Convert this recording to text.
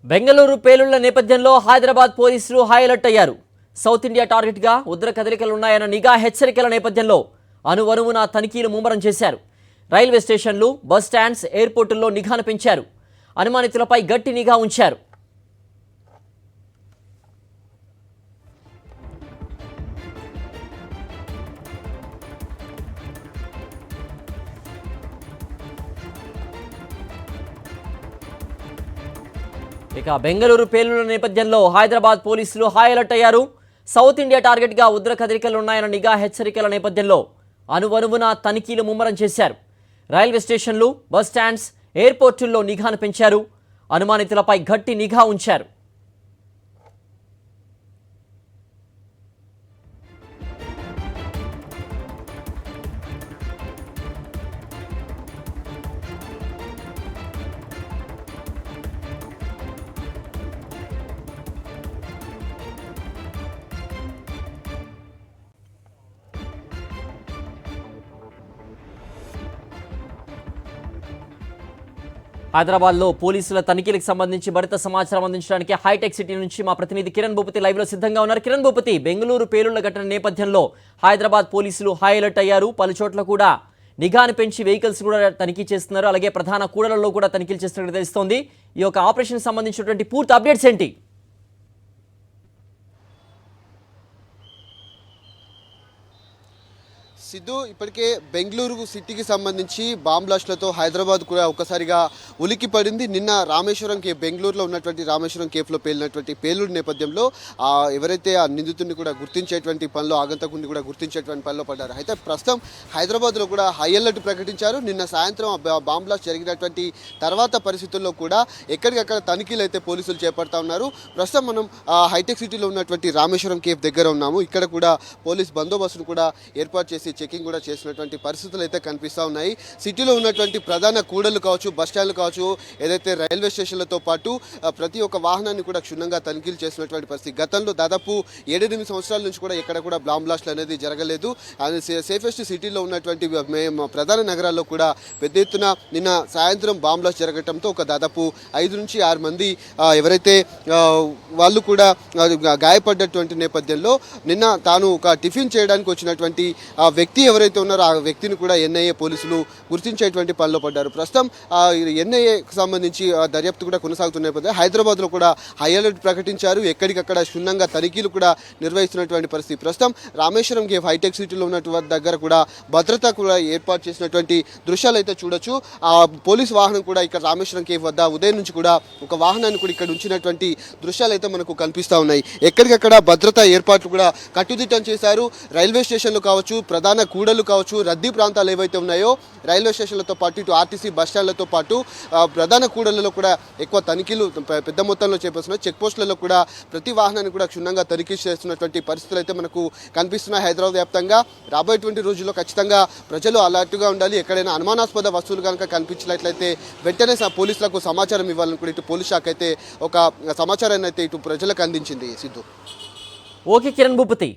బెంగళూరు పేలుళ్ల నేపథ్యంలో హైదరాబాద్ పోలీసులు high alert అయ్యారు. సౌత్ ఇండియా టార్గెట్గా ఉగ్ర కదలికలున్నాయన్న నిఘా హెచ్చరికల నేపథ్యంలో అణువణువున తనిఖీలు ముమ్మరం చేశారు. రైల్వే స్టేషన్లు, బస్ స్టాండ్స్, ఎయిర్పోర్టుల్లో నిఘాను పెంచారు. అనుమానితులపై గట్టి నిఘా ఉంచారు. ఇక బెంగళూరు పేలుళ్ల నేపథ్యంలో హైదరాబాద్ పోలీసులు హై అలర్ట్ అయ్యారు. సౌత్ ఇండియా టార్గెట్గా ఉగ్ర కదలికలు ఉన్నాయన్న నిఘా హెచ్చరికల నేపథ్యంలో అణువణువున తనిఖీలు ముమ్మరం చేశారు. రైల్వే స్టేషన్లు, బస్ స్టాండ్స్, ఎయిర్పోర్టుల్లో నిఘాను పెంచారు. అనుమానితులపై గట్టి నిఘా ఉంచారు. హైదరాబాద్లో పోలీసుల తనిఖీలకు సంబంధించి మరింత సమాచారం అందించడానికి హైటెక్ సిటీ నుంచి మా ప్రతినిధి కిరణ్ భూపతి లైవ్లో సిద్ధంగా ఉన్నారు. కిరణ్ భూపతి, బెంగళూరు పేలుళ్ల ఘటన నేపథ్యంలో హైదరాబాద్ పోలీసులు హై అలర్ట్ అయ్యారు. పలు చోట్ల కూడా నిఘాను పెంచి వెహికల్స్ కూడా తనిఖీ చేస్తున్నారు. అలాగే ప్రధాన కూడళ్లలో కూడా తనిఖీలు చేస్తున్నట్టు తెలుస్తోంది. ఈ యొక్క ఆపరేషన్ సంబంధించినటువంటి పూర్తి అప్డేట్స్ ఏంటి? సిద్ధు, ఇప్పటికే బెంగళూరు సిటీకి సంబంధించి బాంబ్ బ్లాస్ట్లతో హైదరాబాద్ కూడా ఒక్కసారిగా ఉలికి పడింది. నిన్న రామేశ్వరం కేఫ్, బెంగళూరులో ఉన్నటువంటి రామేశ్వరం కేఫ్లో పేలినటువంటి పేలుడు నేపథ్యంలో ఎవరైతే ఆ నిందితుడిని కూడా గుర్తించేటువంటి పనిలో, ఆగంతకుడిని కూడా గుర్తించేటువంటి పనిలో పడ్డారు. అయితే ప్రస్తుతం హైదరాబాద్లో కూడా హై అలర్ట్ ప్రకటించారు. నిన్న సాయంత్రం బాంబ్ బ్లాస్ట్ జరిగినటువంటి తర్వాత పరిస్థితుల్లో కూడా ఎక్కడికక్కడ తనిఖీలు అయితే పోలీసులు చేపడతా ఉన్నారు. ప్రస్తుతం మనం హైటెక్ సిటీలో ఉన్నటువంటి రామేశ్వరం కేఫ్ దగ్గర ఉన్నాము. ఇక్కడ కూడా పోలీస్ బందోబస్తును కూడా ఏర్పాటు చేసి చెకింగ్ కూడా చేసినటువంటి పరిస్థితులు అయితే కనిపిస్తూ ఉన్నాయి. సిటీలో ఉన్నటువంటి ప్రధాన కూడళ్లు కావచ్చు, బస్ స్టాండ్లు కావచ్చు, ఏదైతే రైల్వే స్టేషన్లతో పాటు ప్రతి ఒక్క వాహనాన్ని కూడా క్షుణ్ణంగా తనిఖీలు చేసినటువంటి పరిస్థితి. గతంలో దాదాపు 7-8 సంవత్సరాల నుంచి కూడా ఎక్కడ కూడా బాంబ్ బ్లాస్ట్లు అనేది జరగలేదు. సేఫెస్ట్ సిటీలో ఉన్నటువంటి ప్రధాన నగరాల్లో కూడా పెద్ద ఎత్తున నిన్న సాయంత్రం బాంబ్ బ్లాస్ట్ జరగడంతో ఒక దాదాపు 5 నుంచి 6 మంది ఎవరైతే వాళ్ళు కూడా గాయపడ్డటువంటి నేపథ్యంలో నిన్న తాను ఒక టిఫిన్ చేయడానికి వచ్చినటువంటి వ్యక్తి ఎవరైతే ఉన్నారో ఆ వ్యక్తిని కూడా ఎన్ఐఏ పోలీసులు గుర్తించేటువంటి పనిలో పడ్డారు. ప్రస్తుతం ఎన్ఐఏకి సంబంధించి దర్యాప్తు కూడా కొనసాగుతున్న నేపథ్యంలో హైదరాబాద్లో కూడా హై అలర్ట్ ప్రకటించారు. ఎక్కడికక్కడ క్షుణ్ణంగా తనిఖీలు కూడా నిర్వహిస్తున్నటువంటి పరిస్థితి. ప్రస్తుతం రామేశ్వరం కేఫ్, హైటెక్ సిటీలో ఉన్నటువంటి దగ్గర కూడా భద్రత కూడా ఏర్పాటు చేసినటువంటి దృశ్యాలు అయితే చూడొచ్చు. ఆ పోలీస్ వాహనం కూడా ఇక్కడ రామేశ్వరం కేఫ్ వద్ద ఉదయం నుంచి కూడా ఒక వాహనాన్ని కూడా ఇక్కడ ఉంచినటువంటి దృశ్యాలు అయితే మనకు కనిపిస్తూ ఉన్నాయి. ఎక్కడికక్కడ భద్రతా ఏర్పాట్లు కూడా కట్టుదిట్టం చేశారు. రైల్వే స్టేషన్లు కావచ్చు, ప్రధాన కూడళ్లు కావచ్చు, రద్దీ ప్రాంతాలు ఏవైతే ఉన్నాయో రైల్వే స్టేషన్లతో పాటు ఇటు ఆర్టీసీ బస్ స్టాండ్లతో పాటు ప్రధాన కూడళ్లలో కూడా ఎక్కువ తనిఖీలు పెద్ద మొత్తంలో చేపడుతున్నాయి. చెక్ పోస్టులలో కూడా ప్రతి వాహనాన్ని కూడా క్షుణ్ణంగా తనిఖీ చేస్తున్నటువంటి పరిస్థితులు అయితే మనకు కనిపిస్తున్నాయి. హైదరాబాద్ వ్యాప్తంగా రాబోయేటువంటి రోజుల్లో ఖచ్చితంగా ప్రజలు అలర్ట్గా ఉండాలి. ఎక్కడైనా అనుమానాస్పద వస్తువులు కనుక కనిపించినట్లయితే వెంటనే పోలీసులకు సమాచారం ఇవ్వాలని కూడా ఇటు పోలీస్ శాఖ అయితే ఒక సమాచారాన్ని అయితే ఇటు ప్రజలకు అందించింది. సిద్ధు, ఓకే కిరణ్ భూపతి.